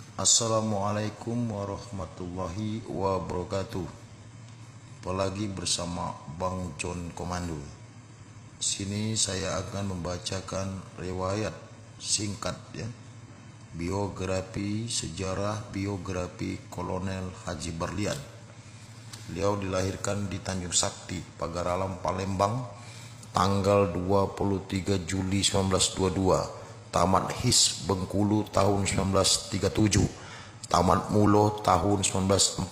Assalamualaikum warahmatullahi wabarakatuh. Apalagi bersama Bang John Komando. Sini saya akan membacakan riwayat singkat biografi sejarah biografi Kolonel Haji Berlian. Beliau dilahirkan di Tanjung Sakti, Pagar Alam, Palembang, tanggal 23 Juli 1922. Tamat His Bengkulu tahun 1937, tamat Mulo tahun 1941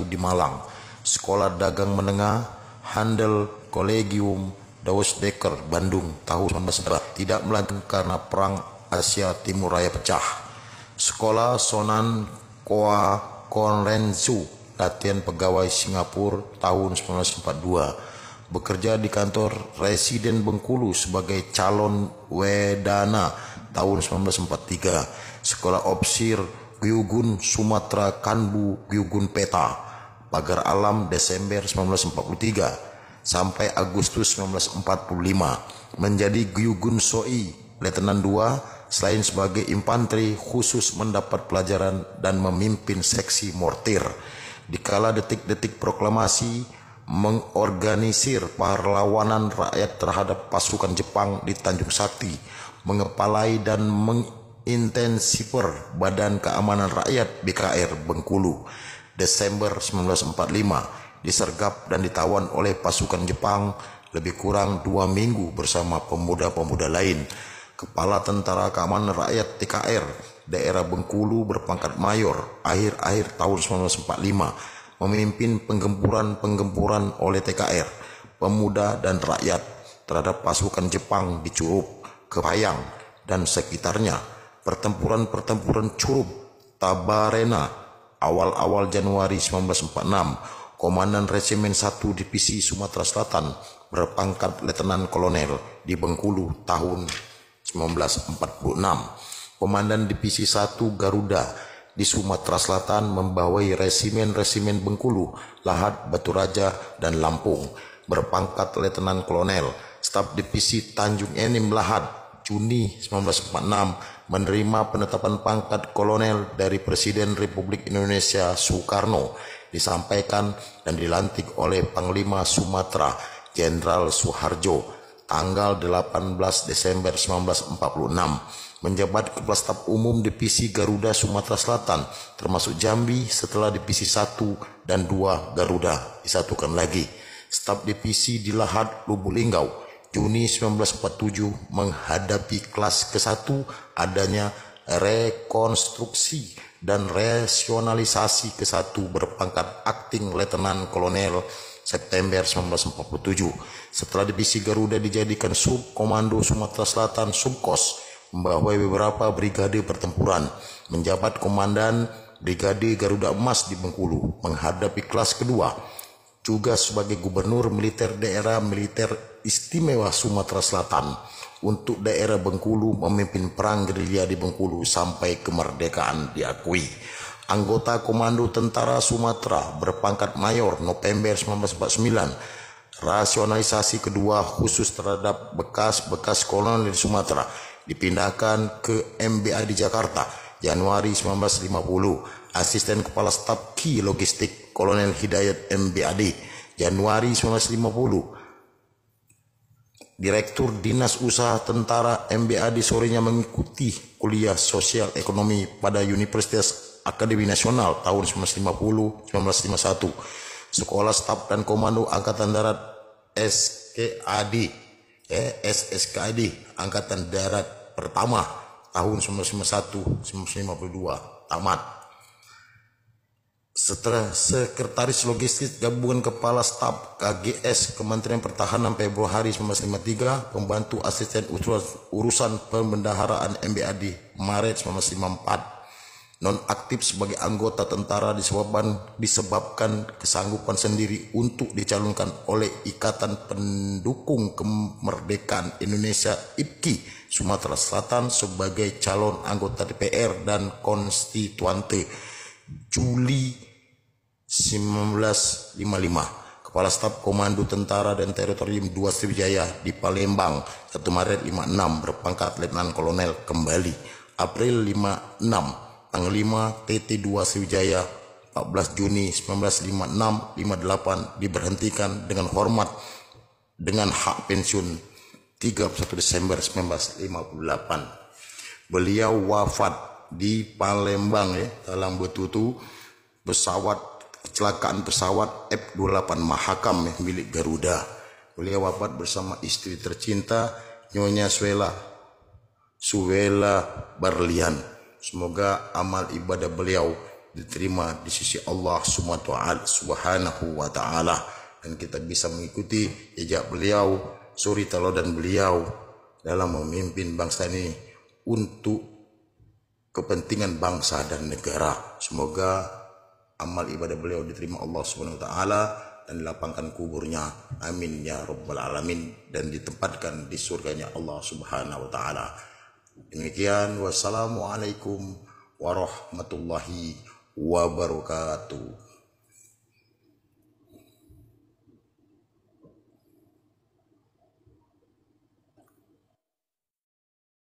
di Malang, Sekolah Dagang Menengah Handel Kolegium Dausdeker Bandung tahun 1911, tidak melanjutkan karena Perang Asia Timur Raya pecah. Sekolah Sonan Koa Konrenzu latihan pegawai Singapura tahun 1942. Bekerja di kantor Residen Bengkulu sebagai calon wedana tahun 1943. Sekolah Opsir Gyugun Sumatera Kanbu Gyugun Peta, Pagar Alam, Desember 1943 sampai Agustus 1945. Menjadi Gyugun Soi Letnan II. Selain sebagai infanteri khusus mendapat pelajaran dan memimpin seksi mortir. Dikala detik-detik proklamasi, mengorganisir perlawanan rakyat terhadap pasukan Jepang di Tanjung Sakti, mengepalai dan mengintensifkan Badan Keamanan Rakyat BKR Bengkulu. Desember 1945 disergap dan ditawan oleh pasukan Jepang lebih kurang 2 minggu bersama pemuda-pemuda lain. Kepala Tentara Keamanan Rakyat TKR daerah Bengkulu berpangkat mayor akhir-akhir tahun 1945 memimpin penggempuran oleh TKR, pemuda dan rakyat terhadap pasukan Jepang di Curup, Kepayang dan sekitarnya. Pertempuran Curup, Tabarena, awal-awal Januari 1946, Komandan Resimen 1 Divisi Sumatera Selatan berpangkat Letnan Kolonel di Bengkulu tahun 1946. Komandan Divisi 1 Garuda di Sumatera Selatan membawai resimen-resimen Bengkulu, Lahat, Batu Raja, dan Lampung, berpangkat Letnan Kolonel. Staf Divisi Tanjung Enim Lahat, Juni 1946, menerima penetapan pangkat kolonel dari Presiden Republik Indonesia Soekarno, disampaikan dan dilantik oleh Panglima Sumatera Jenderal Suharjo tanggal 18 Desember 1946. Menjabat Kepala Staf Umum Divisi Garuda Sumatera Selatan termasuk Jambi setelah Divisi 1 dan 2 Garuda disatukan lagi. Staf Divisi di Lahat Lubuk Linggau, Juni 1947, menghadapi kelas ke-1 adanya rekonstruksi dan rasionalisasi ke-1 berpangkat Akting Letnan Kolonel September 1947. Setelah Divisi Garuda dijadikan Sub Komando Sumatera Selatan Subkos, membawai beberapa brigade pertempuran, menjabat Komandan Brigade Garuda Emas di Bengkulu, menghadapi kelas kedua, juga sebagai Gubernur Militer Daerah Militer Istimewa Sumatera Selatan untuk daerah Bengkulu, memimpin perang gerilya di Bengkulu sampai kemerdekaan diakui. Anggota Komando Tentara Sumatera berpangkat Mayor November 1949. Rasionalisasi kedua khusus terhadap bekas kolonel di Sumatera dipindahkan ke MBAD Jakarta Januari 1950. Asisten Kepala Staf Ki Logistik Kolonel Hidayat MBAD Januari 1950. Direktur Dinas Usaha Tentara MBAD sorenya mengikuti kuliah Sosial Ekonomi pada Universitas Akademi Nasional tahun 1950-1951. Sekolah Staf dan Komando Angkatan Darat SSKAD Angkatan Darat Pertama tahun 1951-1952 tamat. Sekretaris Logistik Gabungan Kepala Staf KGS Kementerian Pertahanan Februari 1953, pembantu asisten urusan pembendaharaan MBAD Maret 1954. Nonaktif sebagai anggota tentara disebabkan kesanggupan sendiri untuk dicalonkan oleh Ikatan Pendukung Kemerdekaan Indonesia IPKI Sumatera Selatan sebagai calon anggota DPR dan konstituante Juli 1955. Kepala Staf Komando Tentara dan Teritorium 2 Sriwijaya di Palembang 1 Maret 56 berpangkat Letnan Kolonel kembali. April 56 tanggal 5 TT2 Sriwijaya 14 Juni 1956-58 diberhentikan dengan hormat dengan hak pensiun 31 Desember 1958. Beliau wafat di Palembang ya, dalam betutu kecelakaan pesawat F28 Mahakam ya, milik Garuda. Beliau wafat bersama istri tercinta Nyonya Suwela Barlian. Semoga amal ibadah beliau diterima di sisi Allah Subhanahu wa Ta'ala, dan kita bisa mengikuti jejak beliau, suri teladan beliau dalam memimpin bangsa ini untuk kepentingan bangsa dan negara. Semoga amal ibadah beliau diterima Allah Subhanahu wa Ta'ala dan dilapangkan kuburnya, amin ya rabbal alamin, dan ditempatkan di surganya Allah Subhanahu wa Ta'ala. Demikian, wassalamualaikum warahmatullahi wabarakatuh.